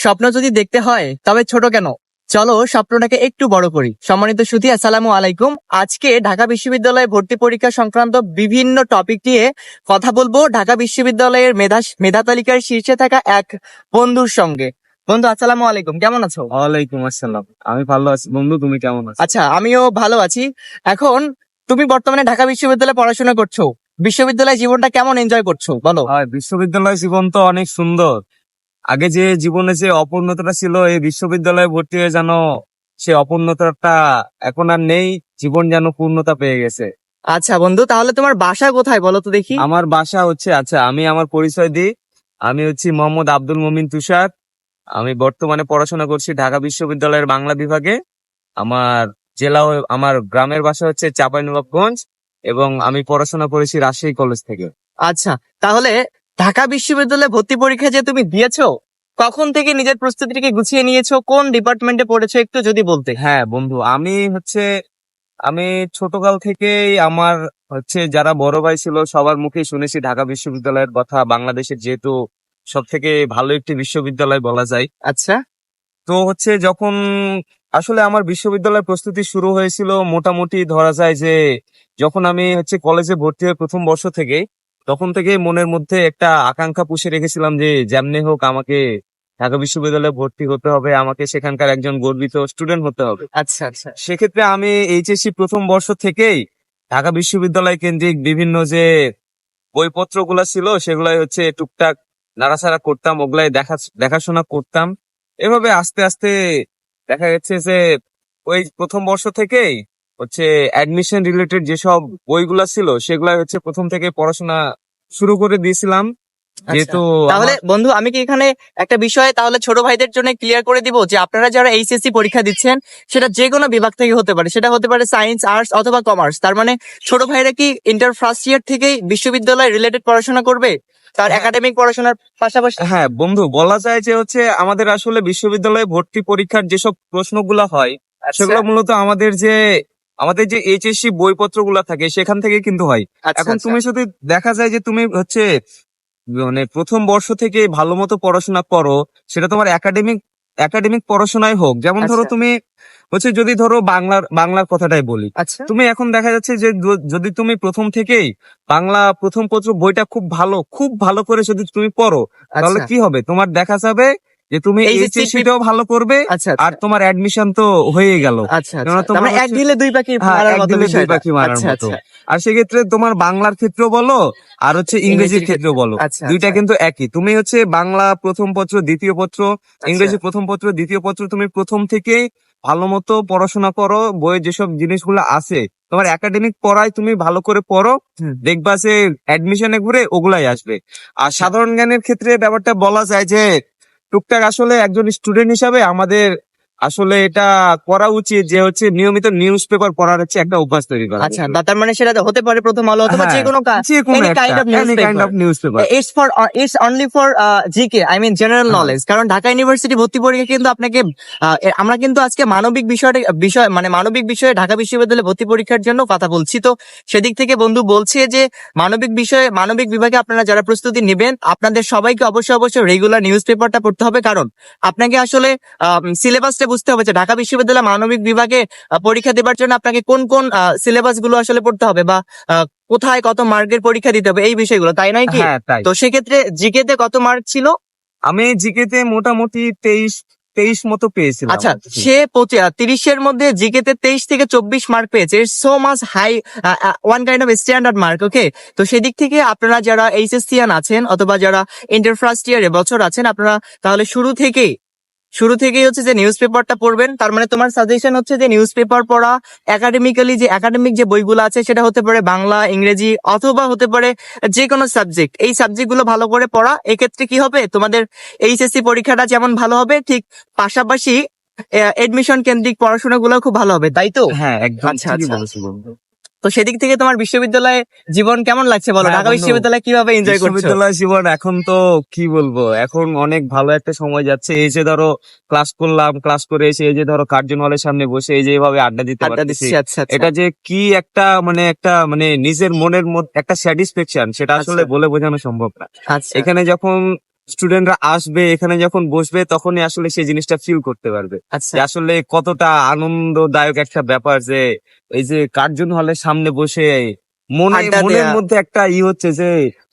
স্বপ্ন যদি দেখতে হয় তবে ছোট কেন, চলো স্বপ্নটাকে একটু বড় করি। সম্মানিত সুধী, আসসালামু আলাইকুম। আজকে ঢাকা বিশ্ববিদ্যালয়ে ভর্তি পরীক্ষা সংক্রান্ত বিভিন্ন টপিক নিয়ে কথা বলবো ঢাকা বিশ্ববিদ্যালয়ের মেধা তালিকার শীর্ষে থাকা এক বন্ধুর সঙ্গে। বন্ধু, আসসালামু আলাইকুম, কেমন আছো? ওয়ালাইকুম আসসালাম। আমি ভালো আছি বন্ধু, তুমি কেমন আছো? আচ্ছা, আমিও ভালো আছি। এখন তুমি বর্তমানে ঢাকা বিশ্ববিদ্যালয়ে পড়াশোনা করছো, বিশ্ববিদ্যালয় জীবনটা কেমন এনজয় করছো বলো? বিশ্ববিদ্যালয় জীবন তো অনেক সুন্দর। আগে যে জীবনে যে অপূর্ণতাটা ছিল, এই বিশ্ববিদ্যালয়ে ভর্তি হয়ে যেন সে অপূর্ণতাটা এখন আর নেই, জীবন যেন পূর্ণতা পেয়ে গেছে। আচ্ছা বন্ধু, তাহলে তোমার বাসা কোথায় বলো তো দেখি? আমার বাসা হচ্ছে, আচ্ছা আমি আমার পরিচয় দিই। আমি হচ্ছি মোহাম্মদ আব্দুল মমিন তুষার। আমি বর্তমানে পড়াশোনা করছি ঢাকা বিশ্ববিদ্যালয়ের বাংলা বিভাগে। আমার জেলা আমার গ্রামের বাসা হচ্ছে চাঁপাইনবাবগঞ্জ, এবং আমি পড়াশোনা করেছি রাজশাহী কলেজ থেকে। আচ্ছা, তাহলে ঢাকা বিশ্ববিদ্যালয়ে ভর্তি পরীক্ষা যে তুমি দিয়েছো, কখন থেকে নিজের প্রস্তুতিটাকে গুছিয়ে নিয়েছো, কোন ডিপার্টমেন্টে পড়েছো একটু যদি বলতে। হ্যাঁ বন্ধু, আমি ছোটকাল থেকেই আমার যারা বড় ভাই ছিল সবার মুখেই শুনেছি ঢাকা বিশ্ববিদ্যালয়ের কথা, বাংলাদেশের যেহেতু সব থেকে ভালো একটি বিশ্ববিদ্যালয় বলা যায়। আচ্ছা তো যখন আসলে আমার বিশ্ববিদ্যালয় প্রস্তুতি শুরু হয়েছিল, মোটামুটি ধরা যায় যে যখন আমি কলেজে ভর্তি হয়ে প্রথম বর্ষ থেকে, তখন থেকে মনের মধ্যে একটা আকাঙ্ক্ষা পুষে রেখেছিলাম যে যেমনি হোক আমাকে ঢাকা বিশ্ববিদ্যালয়ে ভর্তি হতে হবে, আমাকে সেখানকার একজন গর্বিত স্টুডেন্ট হতে হবে। আচ্ছা আচ্ছা সেক্ষেত্রে আমি এইচএসসি প্রথম বর্ষ থেকেই ঢাকা বিশ্ববিদ্যালয় কেন্দ্রিক বিভিন্ন যে বইপত্র গুলা ছিল সেগুলাই টুকটাক নাড়াচাড়া করতাম, ওগুলাই দেখাশোনা করতাম। এভাবে আস্তে আস্তে দেখা গেছে যে ওই প্রথম বর্ষ থেকেই অ্যাডমিশন রিলেটেড যেসব বইগুলা ছিল সেগুলাই প্রথম থেকে পড়াশোনা শুরু করে দিয়েছিলাম। আচ্ছা। যেহেতু তাহলে বন্ধু, আমি কি এখানে একটা বিষয় তাহলে ছোট ভাইদের জন্য ক্লিয়ার করে দিব যে আপনারা যারা এইচএসসি পরীক্ষা দিচ্ছেন, সেটা যে কোনো বিভাগ থেকে হতে পারে, সেটা হতে পারে সায়েন্স, আর্টস অথবা কমার্স। তার মানে ছোট ভাইরা কি ইন্টার ফার্স্ট ইয়ার থেকেই বিশ্ববিদ্যালয় রিলেটেড পড়াশোনা করবে তার একাডেমিক পড়াশোনার পাশাপাশি? হ্যাঁ বন্ধু, বলা যায় যে আমাদের আসলে বিশ্ববিদ্যালয়ে ভর্তি পরীক্ষার যেসব প্রশ্নগুলো হয় সেগুলো মূলত আমাদের যে এইচএসসি বইপত্র গুলা থাকে সেখান থেকে কিন্তু হয়। আচ্ছা, এখন আচ্ছা। তুমি যদি দেখা যায় যে তুমি মানে প্রথম বর্ষ থেকে ভালো মতো পড়াশোনা করো, সেটা তোমার একাডেমিক পড়াশোনায় হোক। যেমন ধরো আচ্ছা। তুমি যদি ধরো বাংলার কথাটাই বলি, আচ্ছা তুমি এখন দেখা যাচ্ছে যে যদি তুমি প্রথম থেকেই বাংলা প্রথম পত্র বইটা খুব ভালো করে যদি তুমি পড়ো, তাহলে আচ্ছা কি হবে, তোমার দেখা যাবে যে তুমি এইচএসসিটাও ভালো করবে, আচ্ছা আর তোমার অ্যাডমিশন তো হয়ে গেল। আচ্ছা কেননা আচ্ছা, তোমার তার মানে এক ঢিলে দুই পাখি হ্যাঁ, মারার এক মতো ঢিলে দুই বিষয়টা। পাখি মারার আচ্ছা মতো। আচ্ছা। আর সেক্ষেত্রে তোমার বাংলার ক্ষেত্রে বলো আর ইংরেজির ক্ষেত্রে বলো, আচ্ছা দুইটা আচ্ছা। কিন্তু একই। তুমি বাংলা প্রথম পত্র দ্বিতীয় পত্র, ইংরেজি প্রথম পত্র দ্বিতীয় পত্র, তুমি প্রথম থেকে ভালো মতো পড়াশোনা করো, বইয়ে যেসব জিনিসগুলো আছে তোমার একাডেমিক পড়ায় তুমি ভালো করে পড়ো, দেখবা যে অ্যাডমিশনে ঘুরে ওগুলাই আসবে। আর সাধারণ জ্ঞানের ক্ষেত্রে ব্যাপারটা বলা যায় যে টুকটাক আসলে একজন স্টুডেন্ট হিসাবে আমাদের আসলে এটা করা উচিত যে নিয়মিত নিউজ পেপার পড়ার একটা অভ্যাস তৈরি করা। আচ্ছা, তার মানে সেটা হতে পারে প্রথম আলো অথবা হ্যাঁ, যে কোনো any kind of newspaper. It's only for GK, I mean general knowledge. কারণ ঢাকা ইউনিভার্সিটি ভর্তি পরীক্ষা কিন্তু আপনাকে আমরা কিন্তু আজকে মানবিক বিষয়ে ঢাকা বিশ্ববিদ্যালয়ে ভর্তি পরীক্ষার জন্য কথা বলছি। তো সেদিক থেকে বন্ধু বলছে যে মানবিক বিভাগে আপনারা যারা প্রস্তুতি নেবেন, আপনাদের সবাইকে অবশ্যই রেগুলার নিউজ পেপারটা পড়তে হবে। কারণ আপনাকে আসলে সিলেবাসটা বুঝতে হবে যে ঢাকা বিশ্ববিদ্যালয় মানবিক বিভাগে পরীক্ষা দেবার জন্য আপনাকে কোন কোন সিলেবাস গুলো আসলে পড়তে হবে, বা কোথায় কত মার্কের পরীক্ষা দিতে হবে, এই বিষয়গুলো, তাই নয় কি? হ্যাঁ তাই। তো সেক্ষেত্রে জিকে তে কত মার্ক ছিল? আমি জিকে তে মোটামুটি 23 মতো পেয়েছিলাম। আচ্ছা, সে 30-এর মধ্যে জিকে তে 23 থেকে 24 মার্ক পেয়েছে। So much high, one kind of standard mark. Okay, তো সেদিক থেকে আপনারা যারা এইচএসসিয়ান আছেন অথবা যারা ইন্টার ফার্স্ট ইয়ার এবছর আছেন, আপনারা তাহলে শুরু থেকেই যে নিউজ পেপারটা পড়বেন। তার মানে তোমার সাজেশন হচ্ছে যে নিউজ পেপার পড়া, একাডেমিক যে বইগুলো আছে সেটা হতে পারে বাংলা, ইংরেজি অথবা হতে পারে যে কোনো সাবজেক্ট, এই সাবজেক্ট গুলো ভালো করে পড়া। এক্ষেত্রে কি হবে, তোমাদের এইচএসসি পরীক্ষাটা যেমন ভালো হবে, ঠিক পাশাপাশি এডমিশন কেন্দ্রিক পড়াশোনা গুলো খুব ভালো হবে, তাই তো? হ্যাঁ একদম আচ্ছা ঠিকই আচ্ছা। বলেছো বন্ধু। তো সেদিক থেকে তোমার বিশ্ববিদ্যালয়ে জীবন কেমন লাগছে বলো? হ্যাঁ ঢাকা বন্ধু, বিশ্ববিদ্যালয়ে কিভাবে এনজয় করছো? বিশ্ববিদ্যালয় জীবন এখন তো কি বলবো, এখন অনেক ভালো একটা সময় যাচ্ছে। এই যে ধরো ক্লাস করলাম, ক্লাস করে এসে এই যে ধরো কার্জন হলের সামনে বসে এই যে এভাবে আড্ডা দিতে আড্ডা পারতেছি, দিচ্ছি। আচ্ছা আচ্ছা এটা যে কি একটা নিজের মনের মধ্যে একটা স্যাটিসফ্যাকশন, সেটা আসলে আচ্ছা বলে বোঝানো সম্ভব না। আচ্ছা এখানে যখন স্টুডেন্টরা আসবে এখানে যখন বসবে তখনই আসলে সেই জিনিসটা ফিল করতে পারবে আচ্ছা যে আসলে কতটা আনন্দদায়ক একটা ব্যাপার যে এই যে কার্জন হলের সামনে বসে আড্ডা মনের দেয়া। মধ্যে একটা হচ্ছে যে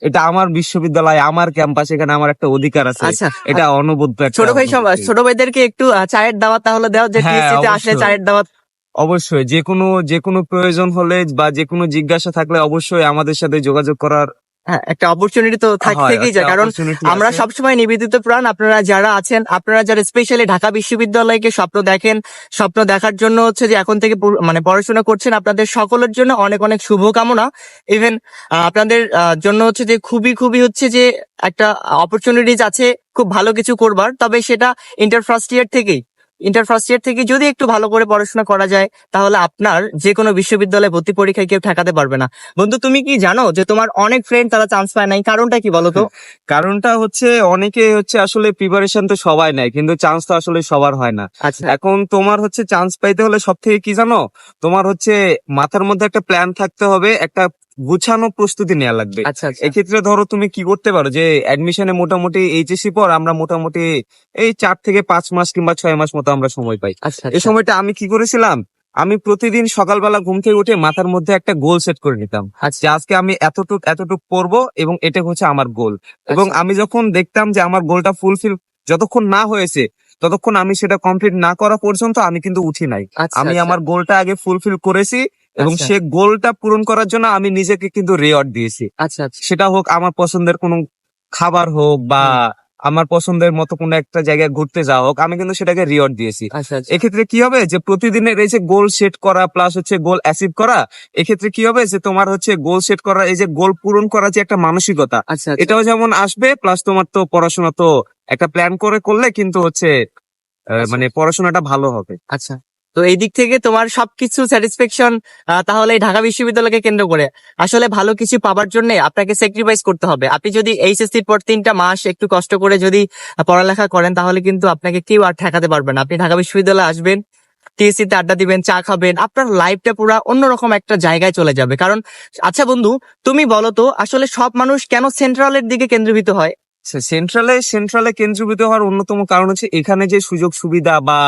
এটা আমার বিশ্ববিদ্যালয়, আমার ক্যাম্পাস, এখানে আমার একটা অধিকার আছে। আচ্ছা এটা অনবদ্য একটা ছোট ভাই অনুভূতি। ছোট ভাইদেরকে একটু চায়ের দাওয়াত তাহলে দাও, যে হ্যাঁ, টিএসসি তে আসলে অবশ্যই। চায়ের দাওয়াত। অবশ্যই যে কোনো প্রয়োজন হলে বা যে কোনো জিজ্ঞাসা থাকলে অবশ্যই আমাদের সাথে যোগাযোগ করার হ্যাঁ, একটা অপরচুনিটি তো হয়, থেকেই একটা যায়, কারণ opportunity আমরা আছে। সবসময় নিবেদিত প্রাণ। আপনারা যারা আছেন, আপনারা যারা স্পেশালি ঢাকা বিশ্ববিদ্যালয়কে স্বপ্ন দেখেন, স্বপ্ন দেখার জন্য হচ্ছে যে এখন থেকে মানে পড়াশোনা করছেন, আপনাদের সকলের জন্য অনেক অনেক শুভকামনা। ইভেন আপনাদের জন্য হচ্ছে যে খুবই খুবই হচ্ছে যে একটা অপরচুনিটিজ আছে খুব ভালো কিছু করবার, তবে সেটা ইন্টার ফার্স্ট ইয়ার থেকে যদি একটু ভালো করে পড়াশোনা করা যায়, তাহলে আপনার যে কোনো বিশ্ববিদ্যালয়ে ভর্তি পরীক্ষায় কেউ ঠেকাতে পারবে না। বন্ধু, তুমি কি জানো যে তোমার অনেক ফ্রেন্ড তারা চান্স পায় নাই? কারণটা কি বলো তো? কারণটা হচ্ছে অনেকে হচ্ছে আসলে প্রিপারেশন তো সবাই নেয়, কিন্তু চান্স তো আসলে সবার হয় না। আচ্ছা এখন তোমার হচ্ছে চান্স পাইতে হলে সব থেকে কি জানো, তোমার হচ্ছে মাথার মধ্যে একটা প্ল্যান থাকতে হবে, একটা গুছানো প্রস্তুতি নেওয়া লাগবে। আচ্ছা আচ্ছা এক্ষেত্রে ধরো তুমি কি করতে পারো যে অ্যাডমিশনে মোটামুটি এইচএসসি পর আমরা মোটামুটি এই 4 থেকে 5 মাস কিংবা 6 মাস মতো আমরা সময় পাই। আচ্ছা এই সময়টা আমি কি করেছিলাম, আমি প্রতিদিন সকালবেলা ঘুম থেকে উঠে মাথার মধ্যে একটা গোল সেট করে নিতাম আচ্ছা যে আজকে আমি এতটুক পড়বো এবং এটা হচ্ছে আমার গোল। এবং আচ্ছা। আমি যখন দেখতাম যে আমার গোলটা ফুলফিল যতক্ষণ না হয়েছে ততক্ষণ আমি সেটা কমপ্লিট না করা পর্যন্ত আমি কিন্তু উঠি নাই। আচ্ছা আমি আচ্ছা আমার গোলটা আগে ফুলফিল করেছি এবং আচ্ছা সে গোলটা পূরণ করার জন্য আমি নিজেকে কিন্তু রিওয়ার্ড দিয়েছি। আচ্ছা আচ্ছা সেটা হোক আমার পছন্দের কোনো খাবার হোক বা আমার পছন্দের মতো কোনো একটা জায়গায় ঘুরতে যাওয়া হোক, আমি কিন্তু সেটাকে রিওয়ার্ড দিয়েছি। আচ্ছা আচ্ছা এক্ষেত্রে কি হবে যে প্রতিদিনের এই যে গোল সেট করা প্লাস হচ্ছে গোল অ্যাচিভ করা, এক্ষেত্রে কি হবে যে তোমার হচ্ছে গোল সেট করা, এই যে গোল পূরণ করা যে একটা মানসিকতা, আচ্ছা এটাও যেমন আসবে প্লাস তোমার তো পড়াশোনা তো একটা প্ল্যান করে করলে কিন্তু হচ্ছে মানে পড়াশোনাটা ভালো হবে। আচ্ছা। তো এই দিক থেকে তোমার সবকিছু স্যাটিসফ্যাকশন, তাহলে এই ঢাকা বিশ্ববিদ্যালয়কে কেন্দ্র করে আসলে ভালো কিছু পাবার জন্য আপনাকে স্যাক্রিফাইস করতে হবে। আপনি যদি এইচএসসির পর 3টা মাস একটু কষ্ট করে যদি পড়ালেখা করেন, তাহলে কিন্তু আপনাকে কেউ আর ঠেকাতে পারবে না। আপনি ঢাকা বিশ্ববিদ্যালয়ে আসবেন, টিএসসি তে আড্ডা দিবেন, চা খাবেন, আপনার লাইফটা পুরো অন্যরকম একটা জায়গায় চলে যাবে। কারণ আচ্ছা বন্ধু, তুমি বলো তো আসলে সব মানুষ কেন সেন্ট্রালের দিকে কেন্দ্রীভূত হয়? সেন্ট্রালে কেন্দ্রীভূত হওয়ার অন্যতম কারণ হচ্ছে এখানে যে সুযোগ সুবিধা বা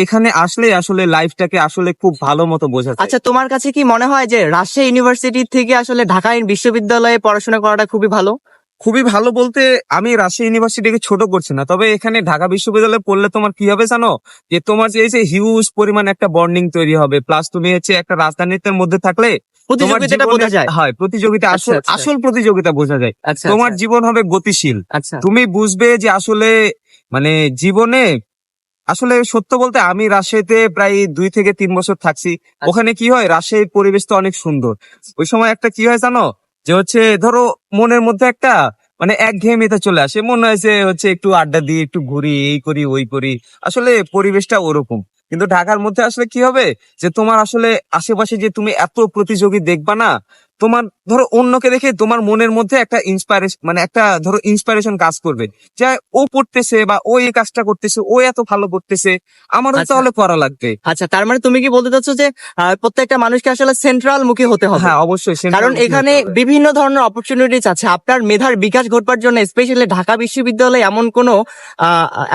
এখানে আসলে আসলে লাইফটাকে আসলে খুব ভালো মতো বোঝা যায়। আচ্ছা, তোমার কাছে কি মনে হয় যে রাজশাহী ইউনিভার্সিটি থেকে আসলে ঢাকা বিশ্ববিদ্যালয়ে পড়াশোনা করাটা খুবই ভালো? খুবই ভালো বলতে আমি রাজশাহী ইউনিভার্সিটিকে ছোট করছি না, তবে এখানে ঢাকা বিশ্ববিদ্যালয়ে পড়লে তোমার কি হবে জানো, যে তোমার যে এই যে হিউজ পরিমাণ একটা বন্ডিং তৈরি হবে, প্লাস তুমি হচ্ছে একটা রাজধানীর মধ্যে থাকলে তোমার প্রতিযোগিতাটা বোঝা যায়। হয় প্রতিযোগিতা, আচ্ছা, আচ্ছা। আসল প্রতিযোগিতা বোঝা যায়। আচ্ছা তোমার আচ্ছা জীবন হবে গতিশীল, আচ্ছা তুমি বুঝবে যে আসলে মানে জীবনে আসলে সত্য বলতে আমি রাজশাহীতে প্রায় 2 থেকে 3 বছর থাকছি। ওখানে কি হয়, রাজশাহীর পরিবেশ তো অনেক সুন্দর। ওই সময় একটা কি হয় জানো, যে হচ্ছে ধরো মনের মধ্যে একটা মানে একঘেয়েমিতে চলে আসে, মনে হয় যে হচ্ছে একটু আড্ডা দিই, একটু ঘুরি, এই করি ওই করি, আসলে পরিবেশটা ওরকম। কিন্তু ঢাকার মধ্যে আসলে কি হবে যে তোমার আসলে আশেপাশে যে তুমি এত প্রতিযোগী দেখবা না, তোমার ধরো অন্যকে দেখে তোমার মনের মধ্যে একটা ইন্সপায়ারেশন মানে একটা ধরো ইন্সপায়ারেশন কাজ করবে যে ও পড়তেছে বা ও এই কাজটা করতেছে, ও এত ভালো করতেছে, আমারও আচ্ছা তাহলে করা লাগবে। আচ্ছা, তার মানে তুমি কি বলতে চাচ্ছ যে প্রত্যেকটা মানুষকে আসলে সেন্ট্রাল মুখী হতে হবে? হ্যাঁ অবশ্যই, কারণ এখানে বিভিন্ন ধরনের অপরচুনিটিস আছে আপনার মেধার বিকাশ ঘটবার জন্য। স্পেশালি ঢাকা বিশ্ববিদ্যালয়ে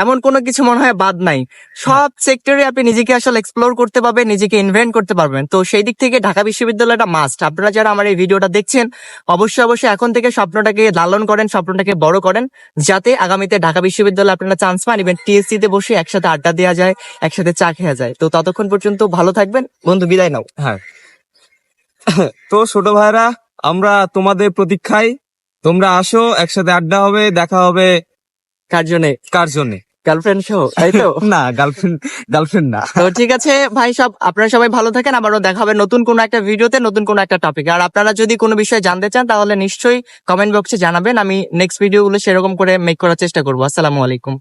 এমন কোনো কিছু মনে হয় বাদ নাই। সব সেক্টরে আপনি নিজেকে আসলে এক্সপ্লোর করতে পারবেন, নিজেকে ইনভেন্ট করতে পারবেন। তো সেই দিক থেকে ঢাকা বিশ্ববিদ্যালয়টা মাস্ট। আপনারা যারা আমার এই ভিডিওটা দেখছেন, অবশ্যই এখন থেকে স্বপ্নটাকে লালন করেন, স্বপ্নটাকে বড় করেন, যাতে আগামীতে ঢাকা বিশ্ববিদ্যালয়ে আপনারা চান্স পান, ইভেন টিএসসি তে বসে একসাথে আড্ডা দেওয়া যায়, একসাথে চা খেয়া যায়। তো ততক্ষণ পর্যন্ত ভালো থাকবেন বন্ধু, বিদায় নাও। হ্যাঁ। তো ছোট ভাইরা, আমরা তোমাদের প্রতীক্ষায়, তোমরা আসো, একসাথে আড্ডা হবে, দেখা হবে। কার জন্যে? কার জন্যে? গার্লফ্রেন্ড সহ, তাই তো? না, গার্লফ্রেন্ড না। তো ঠিক আছে ভাই, আপনারা সবাই ভালো থাকেন। আবারও দেখা হবে নতুন কোনো একটা ভিডিওতে, নতুন কোনো একটা টপিক। আর আপনারা যদি কোনো বিষয়ে জানতে চান, তাহলে নিশ্চয়ই কমেন্ট বক্সে জানাবেন। আমি নেক্সট ভিডিওগুলো সেরকম করে মেক করার চেষ্টা করবো। আসসালামু আলাইকুম।